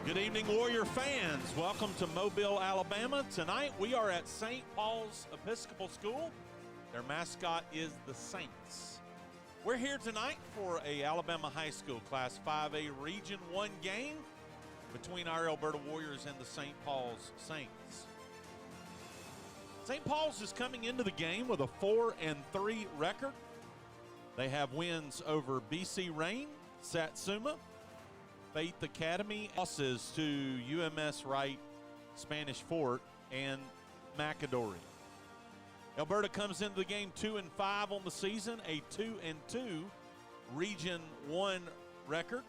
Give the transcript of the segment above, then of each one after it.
Good evening, Warrior fans. Welcome to Mobile, Alabama. Tonight we are at St. Paul's Episcopal School. Their mascot is the Saints. We're here tonight for a Alabama High School Class 5A Region 1 game between our Elberta Warriors and the St. Paul's Saints. St. Paul's is coming into the game with a 4-3 record. They have wins over BC Rain, Satsuma, Faith Academy, losses to UMS Wright, Spanish Fort, and McAdory. Elberta comes into the game 2-5 on the season, a 2-2 Region 1 record.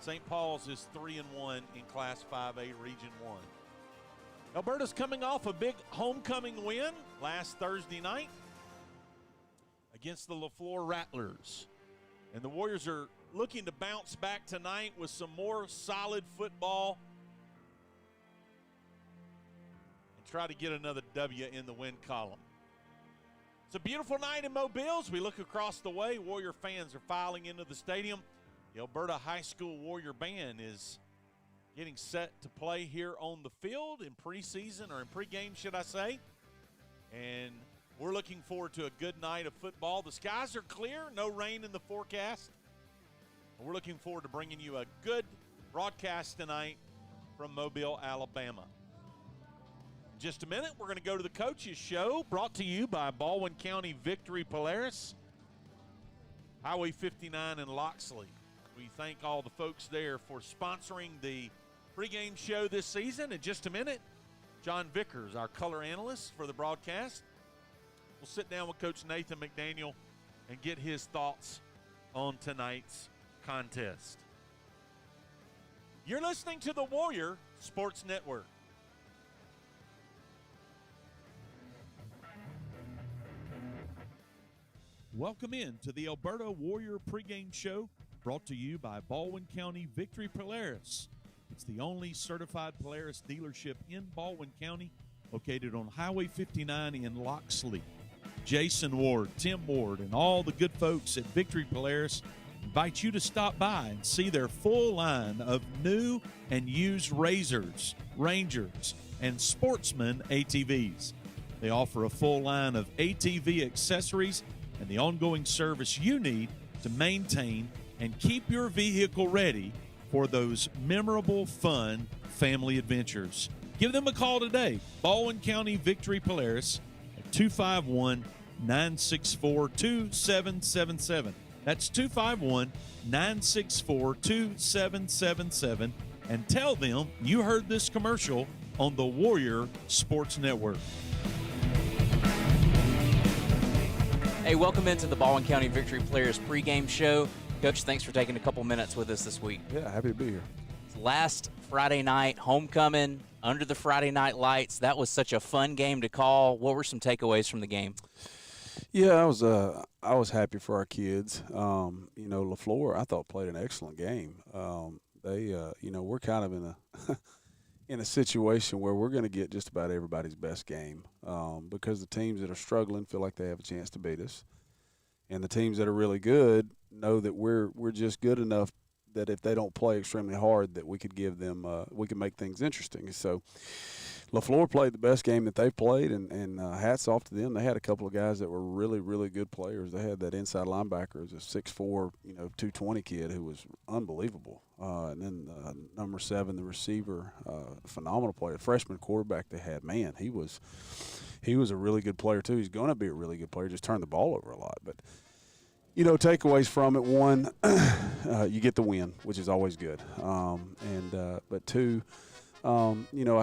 St. Paul's is 3-1 in Class 5A Region 1. Elberta's coming off a big homecoming win last Thursday night against the LaFleur Rattlers. And the Warriors are looking to bounce back tonight with some more solid football and try to get another W in the win column. It's a beautiful night in Mobile. As we look across the way, Warrior fans are filing into the stadium. The Elberta High School Warrior Band is getting set to play here on the field in preseason, or in pregame, should I say. And we're looking forward to a good night of football. The skies are clear, no rain in the forecast. We're looking forward to bringing you a good broadcast tonight from Mobile, Alabama. In just a minute, we're going to go to the Coaches Show, brought to you by Baldwin County Victory Polaris, Highway 59 in Loxley. We thank all the folks there for sponsoring the pregame show this season. In just a minute, John Vickers, our color analyst for the broadcast, we'll sit down with Coach Nathan McDaniel and get his thoughts on tonight's contest. You're listening to the Warrior Sports Network. Welcome in to the Elberta Warrior pregame show, brought to you by Baldwin County Victory Polaris. It's the only certified Polaris dealership in Baldwin County, located on Highway 59 in Loxley. Jason Ward, Tim Ward, and all the good folks at Victory Polaris invite you to stop by and see their full line of new and used Razors, Rangers, and Sportsman ATVs. They offer a full line of ATV accessories and the ongoing service you need to maintain and keep your vehicle ready for those memorable, fun family adventures. Give them a call today, Baldwin County Victory Polaris, at 251-964-2777. That's 251-964-2777. And tell them you heard this commercial on the Warrior Sports Network. Hey, welcome into the Baldwin County Victory Players pregame show. Coach, thanks for taking a couple minutes with us this week. Yeah, happy to be here. Last Friday night, homecoming, under the Friday night lights. That was such a fun game to call. What were some takeaways from the game? Yeah, I was happy for our kids. LaFleur, I thought, played an excellent game. We're kind of in a in a situation where we're going to get just about everybody's best game because the teams that are struggling feel like they have a chance to beat us, and the teams that are really good know that we're just good enough that if they don't play extremely hard, that we could give them we can make things interesting. So LaFleur played the best game that they've played, and hats off to them. They had a couple of guys that were really, really good players. They had that inside linebacker, a 6'4", 220 kid who was unbelievable. And then number 7, the receiver, phenomenal player. Freshman quarterback they had, man, he was a really good player too. He's going to be a really good player. Just turned the ball over a lot, but. Takeaways from it. One, you get the win, which is always good. But two, I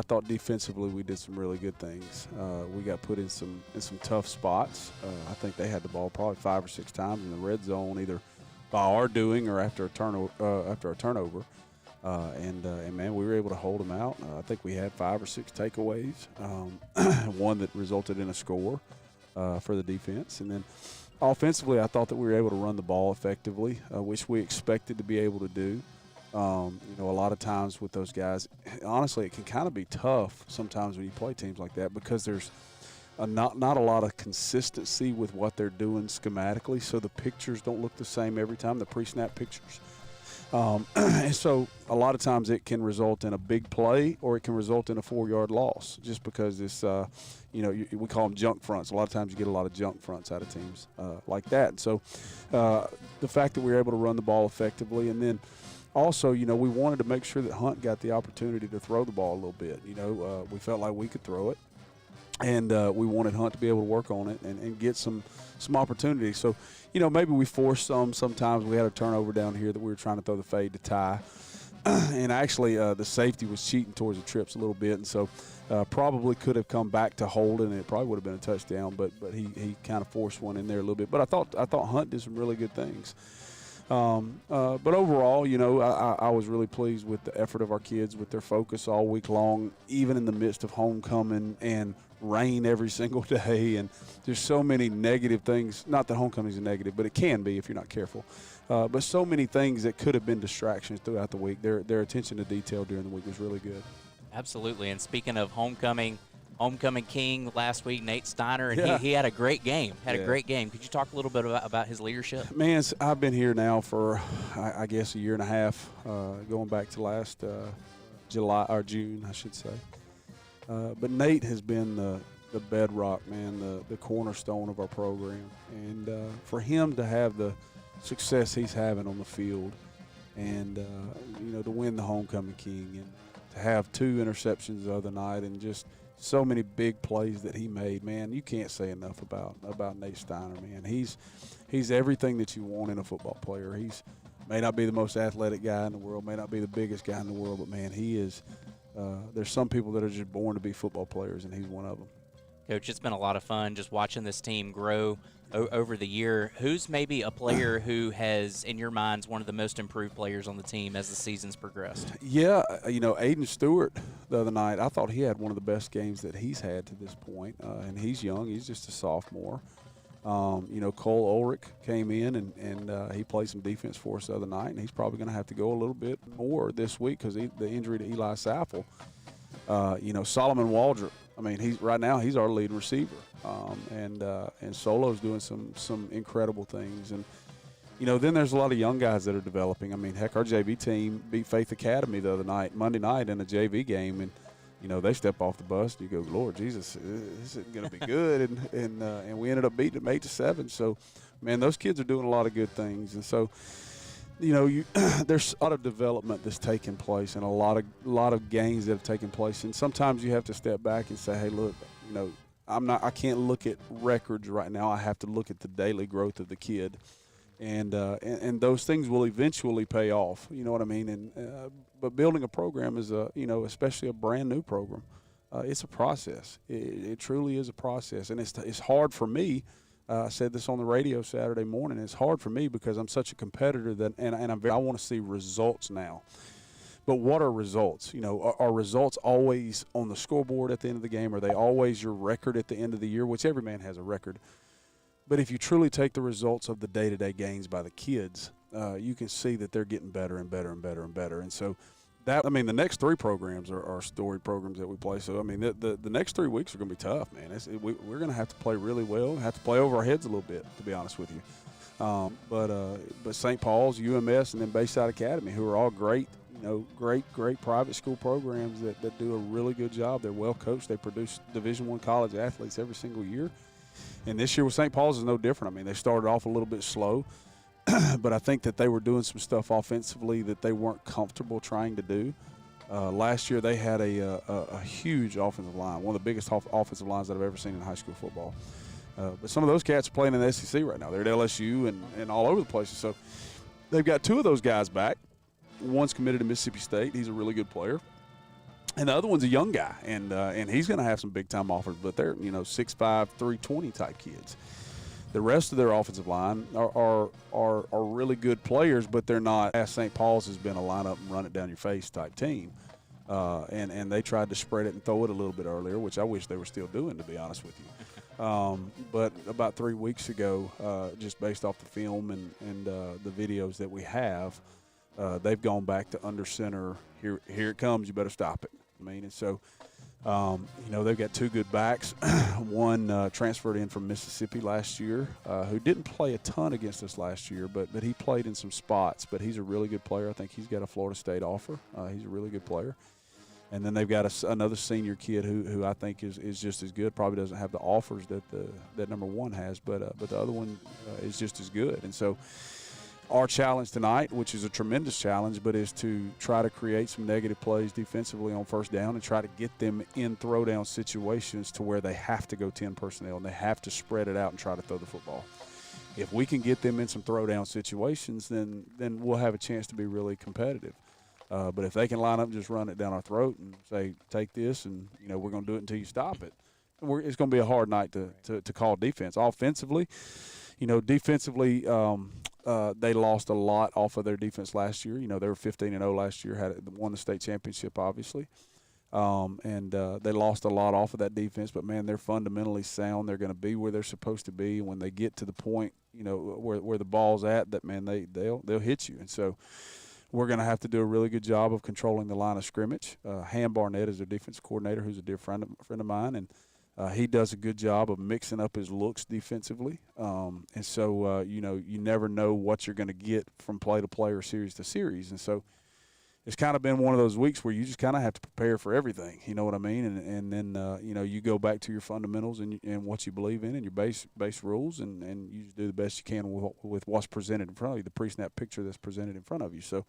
thought defensively we did some really good things. We got put in some tough spots. I think they had the ball probably 5 or 6 times in the red zone, either by our doing or after a turnover. And man, we were able to hold them out. I think we had 5 or 6 takeaways. One that resulted in a score for the defense, and then. Offensively, I thought that we were able to run the ball effectively, which we expected to be able to do. A lot of times with those guys, honestly, it can kind of be tough sometimes when you play teams like that because there's not a lot of consistency with what they're doing schematically, so the pictures don't look the same every time, the pre-snap pictures. And so a lot of times it can result in a big play or it can result in a 4-yard loss just because it's, we call them junk fronts. A lot of times you get a lot of junk fronts out of teams like that. And so the fact that we were able to run the ball effectively, and then also, we wanted to make sure that Hunt got the opportunity to throw the ball a little bit. We felt like we could throw it, and we wanted Hunt to be able to work on it and get some opportunities. So, maybe we forced sometimes. We had a turnover down here that we were trying to throw the fade to tie. And actually the safety was cheating towards the trips a little bit, and so probably could have come back to hold, and it probably would have been a touchdown, but he kind of forced one in there a little bit. But I thought Hunt did some really good things. But overall, I was really pleased with the effort of our kids, with their focus all week long, even in the midst of homecoming and rain every single day. And there's so many negative things. Not that homecoming is a negative, but it can be if you're not careful. But so many things that could have been distractions throughout the week. Their attention to detail during the week was really good. Absolutely. And speaking of homecoming king last week, Nate Steiner, and he had a great game. A great game. Could you talk a little bit about his leadership? Man, I've been here now for, I guess, a year and a half, going back to last July or June, I should say. But Nate has been the bedrock, man, the cornerstone of our program. And for him to have the success he's having on the field and, to win the homecoming king and to have 2 interceptions the other night and just so many big plays that he made, man, you can't say enough about Nate Steiner, man. He's everything that you want in a football player. He's may not be the most athletic guy in the world, may not be the biggest guy in the world, but, man, he is there's some people that are just born to be football players, and he's one of them. Coach, it's been a lot of fun just watching this team grow over the year. Who's maybe a player who has, in your minds, one of the most improved players on the team as the season's progressed? Yeah, Aiden Stewart the other night, I thought he had one of the best games that he's had to this point, and he's young. He's just a sophomore. Cole Ulrich came in and he played some defense for us the other night, and he's probably going to have to go a little bit more this week because the injury to Eli Saffel. Solomon Waldrop, I mean, he's our lead receiver, and Solo's doing some incredible things, and then there's a lot of young guys that are developing. I mean, heck, our JV team beat Faith Academy the other night, Monday night in a JV game, and they step off the bus and you go, Lord Jesus, this isn't going to be good, and we ended up beating them 8-7. So, man, those kids are doing a lot of good things, and so. There's a lot of development that's taking place and a lot of gains that have taken place. And sometimes you have to step back and say, hey, look, I can't look at records right now. I have to look at the daily growth of the kid. And those things will eventually pay off. You know what I mean? And but building a program is especially a brand new program. It's a process. It truly is a process. And it's hard for me. I said this on the radio Saturday morning. It's hard for me because I'm such a competitor I want to see results now. But what are results? Are results always on the scoreboard at the end of the game? Are they always your record at the end of the year? Which every man has a record. But if you truly take the results of the day-to-day gains by the kids, you can see that they're getting better and better and better and better. And so the next 3 programs are story programs that we play. So, the next 3 weeks are going to be tough, man. We're going to have to play really well, have to play over our heads a little bit, to be honest with you. But St. Paul's, UMS, and then Bayside Academy, who are all great, great private school programs that do a really good job. They're well coached. They produce Division I college athletes every single year. And this year with St. Paul's is no different. They started off a little bit slow. But I think that they were doing some stuff offensively that they weren't comfortable trying to do. Last year they had a huge offensive line, one of the biggest offensive lines that I've ever seen in high school football. But some of those cats are playing in the SEC right now. They're at LSU and all over the places. So they've got 2 of those guys back. One's committed to Mississippi State. He's a really good player. And the other one's a young guy, and he's going to have some big-time offers. But they're, 6'5", 320 type kids. The rest of their offensive line are really good players, but they're not. St. Paul's has been a line-up and run it down your face type team, and they tried to spread it and throw it a little bit earlier, which I wish they were still doing, to be honest with you. But about 3 weeks ago, just based off the film and the videos that we have, they've gone back to under center. Here it comes. You better stop it. And so They've got two good backs. One transferred in from Mississippi last year, who didn't play a ton against us last year, but he played in some spots. But he's a really good player. I think he's got a Florida State offer. He's a really good player. And then they've got another senior kid who I think is just as good. Probably doesn't have the offers that number one has, but the other one is just as good. And so our challenge tonight, which is a tremendous challenge, but is to try to create some negative plays defensively on first down and try to get them in throwdown situations to where they have to go 10 personnel and they have to spread it out and try to throw the football. If we can get them in some throwdown situations, then we'll have a chance to be really competitive. But if they can line up and just run it down our throat and say, take this and, we're going to do it until you stop it, it's going to be a hard night to call defense. Offensively, defensively, they lost a lot off of their defense last year. They were 15-0 last year, won the state championship, obviously. And they lost a lot off of that defense. But, man, they're fundamentally sound. They're going to be where they're supposed to be. When they get to the point, where the ball's at, that, man, they'll hit you. And so we're going to have to do a really good job of controlling the line of scrimmage. Ham Barnett is their defense coordinator, who's a dear friend of mine, and he does a good job of mixing up his looks defensively. And so, you never know what you're going to get from play to play or series to series. And so it's kind of been one of those weeks where you just kind of have to prepare for everything. You know what I mean? And then, you go back to your fundamentals and what you believe in and your base rules, and you just do the best you can with what's presented in front of you, the pre-snap picture that's presented in front of you. So,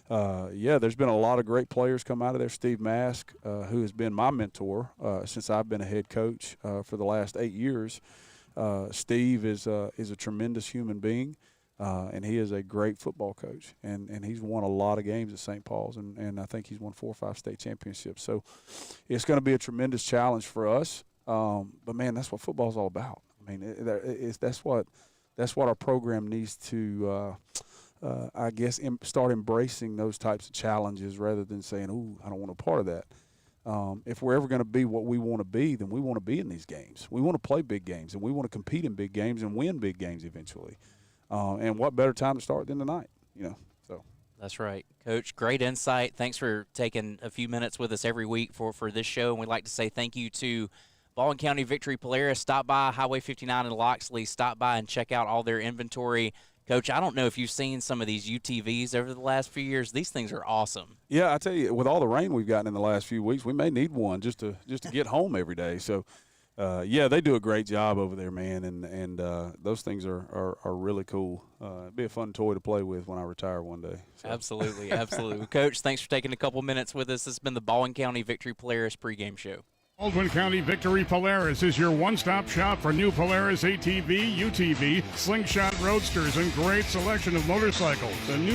there's been a lot of great players come out of there. Steve Mask, who has been my mentor since I've been a head coach for the last 8 years. Steve is a tremendous human being, and he is a great football coach. And he's won a lot of games at St. Paul's, and I think he's won 4 or 5 state championships. So it's going to be a tremendous challenge for us. But, man, that's what football's all about. I mean, that's what our program needs to I guess start embracing those types of challenges rather than saying, "Ooh, I don't want a part of that." If we're ever going to be what we want to be, then we want to be in these games. We want to play big games, and we want to compete in big games and win big games eventually. And what better time to start than tonight, So. That's right. Coach, great insight. Thanks for taking a few minutes with us every week for this show. And we'd like to say thank you to Baldwin County Victory Polaris. Stop by Highway 59 in Loxley. Stop by and check out all their inventory. Coach, I don't know if you've seen some of these UTVs over the last few years. These things are awesome. Yeah, I tell you, with all the rain we've gotten in the last few weeks, we may need one just to get home every day. So, they do a great job over there, man, and those things are really cool. It'd be a fun toy to play with when I retire one day. So. Absolutely, absolutely. Coach, thanks for taking a couple minutes with us. This has been the Baldwin County Victory Polaris pregame show. Baldwin County Victory Polaris is your one-stop shop for new Polaris ATV, UTV, Slingshot Roadsters, and great selection of motorcycles. A new